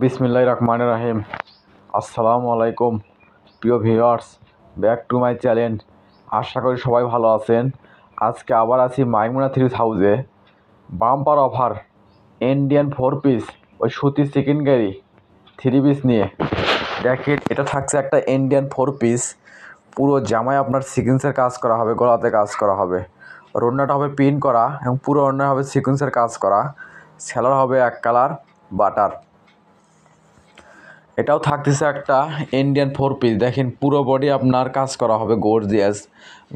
বিসমিল্লাহির রহমানির রহিম। আসসালামু আলাইকুম প্রিয় viewers, back to my channel. আশা করি সবাই ভালো আছেন। আজকে আবার আছি মাইমুনা থ্রি হাউসে। বাম্পার অফার ইন্ডিয়ান 4 পিস ওই সুতি চিকেন কারি 3 পিস নিয়ে দেখেন। এটা থাকছে একটা ইন্ডিয়ান 4 পিস, পুরো জামায় আপনার সিকোয়েন্সের কাজ করা হবে, গলাতে কাজ করা হবে, ওড়নাটা হবে পিন করা এবং পুরো ওড়না হবে সিকোয়েন্সের কাজ করা, সেলার হবে এক কালার বাটার। এটাও থাকতেছে একটা ইন্ডিয়ান 4 পিস। দেখেন পুরো বডি আপনার কাজ করা হবে গর্জিয়াস,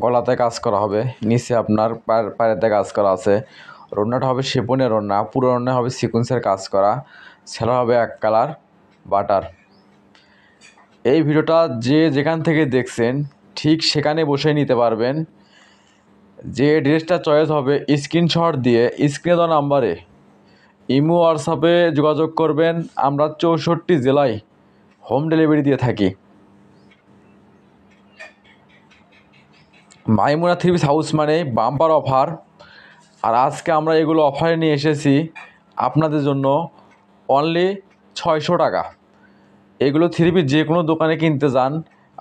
গলাতে কাজ করা হবে, নিচে আপনার পায়েতে কাজ করা আছে। ওড়নাটা হবে শিফনের ওড়না, পুরো ওড়না হবে সিকোয়েন্সের কাজ করা, সেলা হবে এক কালার বাটার। এই ভিডিওটা যে যেখান থেকে দেখছেন ঠিক সেখানে বসে নিতে পারবেন। যে ড্রেসটা চয়েস হবে স্ক্রিনশট দিয়ে স্ক্রিনে দেওয়া নাম্বারে ইমো হোয়াটসঅ্যাপে যোগাযোগ করবেন। আমরা 64 জেলায় হোম ডেলিভারি দিয়ে থাকি। মাইমুনা থ্রি পিস হাউস মানে বাম্পার অফার। আর আজকে আমরা এগুলো অফারে নিয়ে এসেছি আপনাদের জন্য অনলি 600 টাকা। এগুলো থ্রি পিস যে কোনো দোকানে কিনতে যান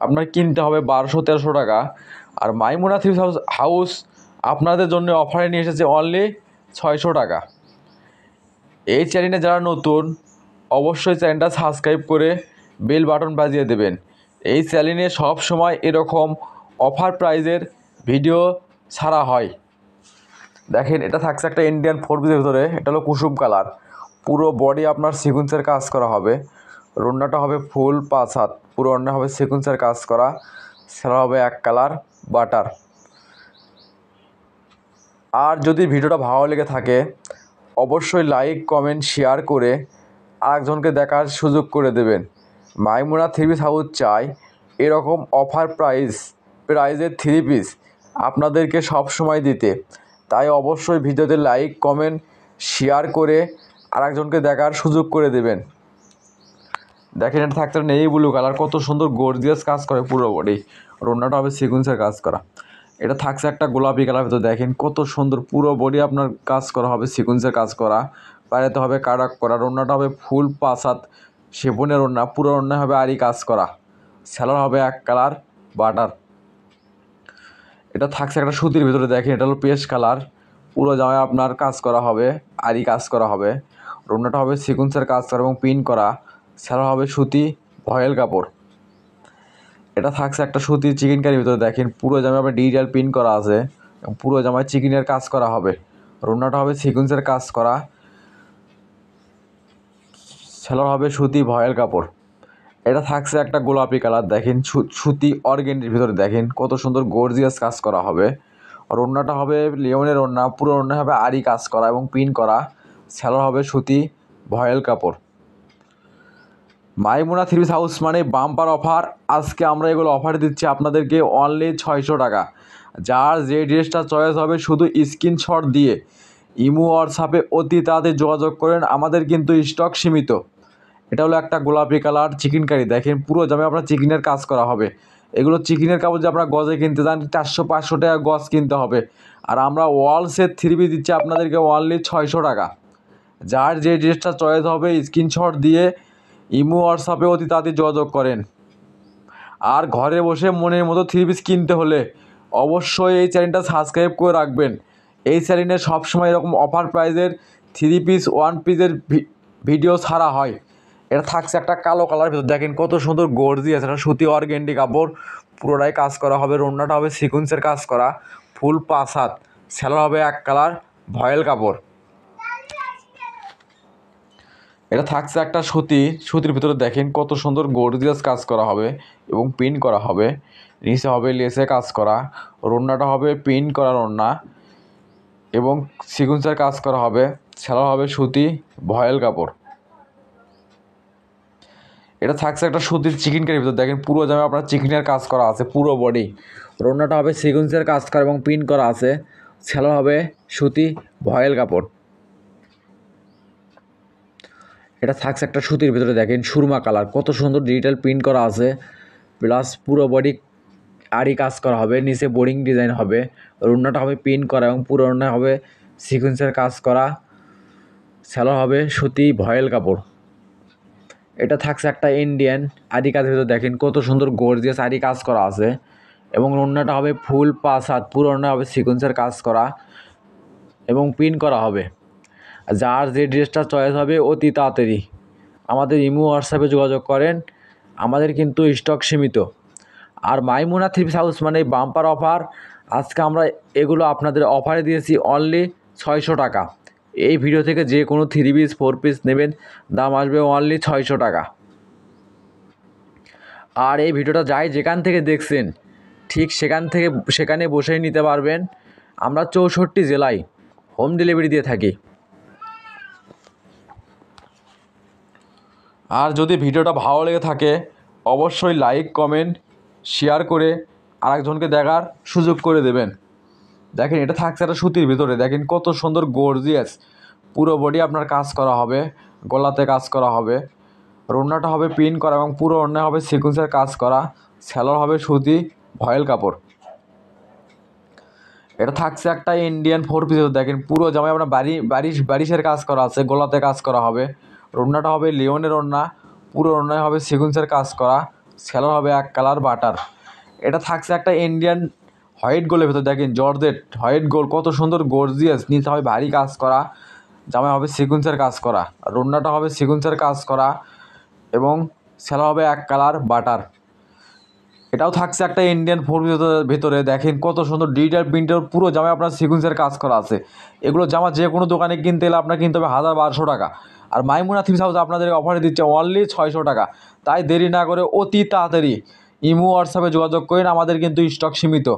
আপনার কিনতে হবে 1200-1300 টাকা। আর মাইমুনা থ্রি পিস হাউস আপনাদের জন্য অফারে নিয়ে এসেছে অনলি 600 টাকা। এই চ্যানেলে যারা নতুন অবশ্যই চ্যানেলটা সাবস্ক্রাইব করে বেল বাটন বাজিয়ে দেবেন। এই চ্যানেলে সব সময় এরকম অফার প্রাইজের ভিডিও ছাড়া হয়। দেখেন এটা থাকছে একটা ইন্ডিয়ান 4 পিসের ভিতরে। এটা হলো কুসুম কালার, পুরো বডি আপনার সিকোয়েন্সের কাজ করা হবে, ওড়নাটা হবে ফুল 5 হাত, পুরো ওড়না হবে সিকোয়েন্সের কাজ করা, সেলা হবে এক কালার বাটার। আর যদি ভিডিওটা ভালো লেগে থাকে অবশ্যই লাইক কমেন্ট শেয়ার করে আরেকজনকে দেখার সুযোগ করে দেবেন। মাইমুনা থ্রি পিস হাউস চাই এরকম অফার প্রাইজের 3 পিস আপনাদেরকে সব সময় দিতে। তাই অবশ্যই ভিডিওতে লাইক কমেন্ট শেয়ার করে আরেকজনকে দেখার সুযোগ করে দেবেন। দেখেন এটা থাকতে নেই ব্লু কালার, কত সুন্দর গর্জিয়াস কাজ করে পুরো বডি। ওড়নাটা হবে সিকোয়েন্সের কাজ করা। এটা থাকছে একটা গোলাপি কালার ভিতর। দেখেন কত সুন্দর পুরো বডি আপনার কাজ করা হবে সিকোয়েন্সের কাজ করা, পায়েতে হবে কাটাক করা, ওড়নাটা হবে ফুল 5 হাত শিফনের ওড়না, পুরো ওড়না হবে আরি কাজ করা, সেলার হবে এক কালার বাটার। এটা থাকছে একটা সুতির ভিতরে। দেখেন এটা হলো পেস্ট কালার, পুরো জামায় আপনার কাজ করা হবে, আরি কাজ করা হবে, ওড়নাটা হবে সিকোয়েন্সের কাজ করা এবং পিন করা, সেলার হবে সুতি ভয়েল কাপড়। এটা থাকছে একটা সুতির চিকেন কারির ভিতরে। দেখেন পুরো জামায় আপনার ডিজিটাল পিন করা আছে এবং পুরো জামায় চিকেনের কাজ করা হবে, ওড়নাটা হবে সিকোয়েন্সের কাজ করা, সেলার হবে সুতি ভয়েল কাপড়। এটা থাকছে একটা গোলাপি কালার। দেখেন সুতি অর্গেন্ডির ভিতরে দেখেন কত সুন্দর গর্জিয়াস কাজ করা হবে। আর ওড়নাটা হবে লিওনের ওড়না, পুরো ওড়না হবে আরি কাজ করা এবং পিন করা, সেলার হবে সুতি ভয়েল কাপড়। মাইমুনা থ্রি পিস হাউস মানে বাম্পার অফার। আজকে আমরা এগুলো অফার দিচ্ছি আপনাদেরকে অনলি 600 টাকা। যার যে ড্রেসটা চয়েস হবে শুধু স্ক্রিনশট দিয়ে ইমো হোয়াটসঅ্যাপে অতি তাড়াতাড়ি যোগাযোগ করেন। আমাদের কিন্তু স্টক সীমিত। এটা হলো একটা গোলাপি কালার চিকেন কারি। দেখেন পুরো জামে আপনার চিকেনের কাজ করা হবে। এগুলো চিকেনের কাপড় যে আপনারা গজে কিনতে যান 400-500 টাকা গজ কিনতে হবে। আর আমরা ওয়াল সেট 3 পিস দিচ্ছি আপনাদেরকে অনলি 600 টাকা। যার যে ড্রেসটা চয়েস হবে স্ক্রিনশট দিয়ে ইমো হোয়াটসঅ্যাপে অতি তাড়াতাড়ি যোগাযোগ করেন। আর ঘরে বসে মনের মতো 3 পিস কিনতে হলে অবশ্যই এই চ্যানেলটা সাবস্ক্রাইব করে রাখবেন। এই চ্যানেলে সবসময় এরকম অফার প্রাইজের 3 পিস 1 পিসের ভিডিও ছাড়া হয়। এটা থাকছে একটা কালো কালার ভিতর। দেখেন কত সুন্দর গর্জিয়াস, এটা সুতি অর্গেন্ডি কাপড়, পুরোটাই কাজ করা হবে, ওড়নাটা হবে সিকোয়েন্সের কাজ করা, ফুল 5 হাত, সেলার হবে এক কালার ভয়েল কাপড়। এটা থাকছে একটা সুতির ভিতরে। দেখেন কত সুন্দর গর্জিয়াস কাজ করা হবে এবং পিন করা হবে, নিচে হবে লেসে কাজ করা, ওড়নাটা হবে পিন করার ওড়না এবং সিকোয়েন্সের কাজ করা হবে, সেলার হবে সুতি ভয়েল কাপড়। এটা থাকছে একটা সুতির চিকেন কারির ভিতর। দেখেন পুরো জামা আপনার চিকেনের কাজ করা আছে, পুরো বডি, ওড়নাটা হবে সিকোয়েন্সের কাজ করা এবং পিন করা আছে, সেলার হবে সুতি ভয়েল কাপড়। এটা থাকছে একটা সুতির ভিতরে। দেখেন সুরমা কালার, কত সুন্দর ডিজিটাল প্রিন্ট করা আছে, প্লাস পুরো বডি আরি কাজ করা হবে, নিচে বোরিং ডিজাইন হবে, ওড়নাটা হবে পিন করা এবং পুরো ওড়না হবে সিকোয়েন্সের কাজ করা, সেলার হবে সুতি ভয়েল কাপড়। এটা থাকছে একটা ইন্ডিয়ান আরি কাজের ভিতর, দেখেন কত সুন্দর গর্জিয়াস আরি কাজ করা আছে। এবং ওড়নাটা হবে ফুল 5 হাত, পুরো ওড়না হবে সিকোয়েন্সের কাজ করা এবং প্রিন্ট করা হবে। যার যে ড্রেসটা চয়েস হবে অতি তাড়াতাড়ি আমাদের ইমো হোয়াটসঅ্যাপে যোগাযোগ করেন, আমাদের কিন্তু স্টক সীমিত। আর মাইমুনা থ্রি পিস হাউস মানে বাম্পার অফার, আজকে আমরা এগুলো আপনাদের অফারে দিয়েছি অনলি 600 টাকা। এই ভিডিও থেকে যে কোনো 3 পিস 4 পিস নেবেন, দাম আসবে অনলি 600 টাকা। আর এই ভিডিওটা যাই যেখান থেকে দেখছেন ঠিক সেখানে বসেই নিতে পারবেন। আমরা 64 জেলায় হোম ডেলিভারি দিয়ে থাকি। আর যদি ভিডিওটা ভালো লেগে থাকে অবশ্যই লাইক কমেন্ট শেয়ার করে আরেকজনকে দেখার সুযোগ করে দেবেন। দেখেন এটা থাকছে একটা সুতির ভিতরে, দেখেন কত সুন্দর গর্জিয়াস, পুরো বডি আপনার কাজ করা হবে, গলাতে কাজ করা হবে, ওড়নাটা হবে প্রিন্ট করা এবং পুরো ওড়না হবে সিকোয়েন্সের কাজ করা, স্যালোর হবে সুতি ভয়েল কাপড়। এটা থাকছে একটা ইন্ডিয়ান 4 পিস, দেখেন পুরো জামায় আপনার বারিশের কাজ করা আছে, গলাতে কাজ করা হবে, ওড়নাটা হবে লিওনের ওড়না, পুরো ওড়নায় হবে সিকোয়েন্সের কাজ করা, স্যালোর হবে এক কালার বাটার। এটা থাকছে একটা ইন্ডিয়ান হোয়াইট গোলের ভিতর, দেখেন জর্জেট হোয়াইট গোল কত সুন্দর গর্জিয়াস, নিচে হবে ভারী কাজ করা, জামায় হবে সিকোয়েন্সের কাজ করা, আর ওড়নাটা হবে সিকোয়েন্সের কাজ করা এবং স্যালোর হবে এক কালার বাটার। এটাও থাকছে একটা ইন্ডিয়ান 4 পিসের ভিতরে, দেখেন কত সুন্দর ডিজিটাল প্রিন্টের পুরো জামায় আপনার সিকোয়েন্সের কাজ করা আছে। এগুলো জামা যে কোনো দোকানে কিনতে এলে আপনার কিনতে হবে 1000-1200 টাকা, আর মাইমুনা থ্রি পিস হাউস আপনাদের অফারে দিচ্ছে অনলি 600 টাকা। তাই দেরি না করে অতি তাড়াতাড়ি ইমো হোয়াটসঅ্যাপে যোগাযোগ করেন, আমাদের কিন্তু স্টক সীমিত।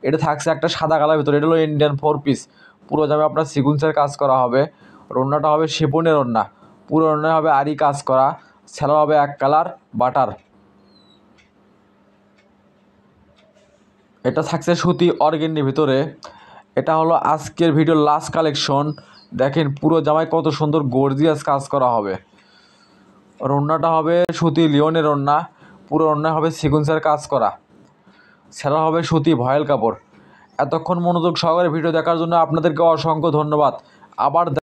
এটা থাকছে একটা সাদা কালার ভিতরে, এটা হলো ইন্ডিয়ান 4 পিস, পুরো জামায় আপনার সিকোয়েন্সের কাজ করা হবে, ওড়নাটা হবে শিফনের ওড়না, পুরো ওড়না হবে আরি কাজ করা, স্যালোর হবে এক কালার বাটার। এটা থাকছে সুতি অর্গেন্ডির ভিতরে। এটা হলো আজকের ভিডিওর লাস্ট কালেকশন, দেখেন পুরো জামায় কত সুন্দর গর্জিয়াস কাজ করা হবে। ওড়নাটা হবে সুতি লিওনের ওড়না, পুরো ওড়না হবে সিকোয়েন্সের কাজ করা, স্যালোর হবে সুতি ভয়েল কাপড়। এতক্ষণ মনোযোগ সহকারে ভিডিও দেখার জন্য আপনাদেরকে অসংখ্য ধন্যবাদ। আবার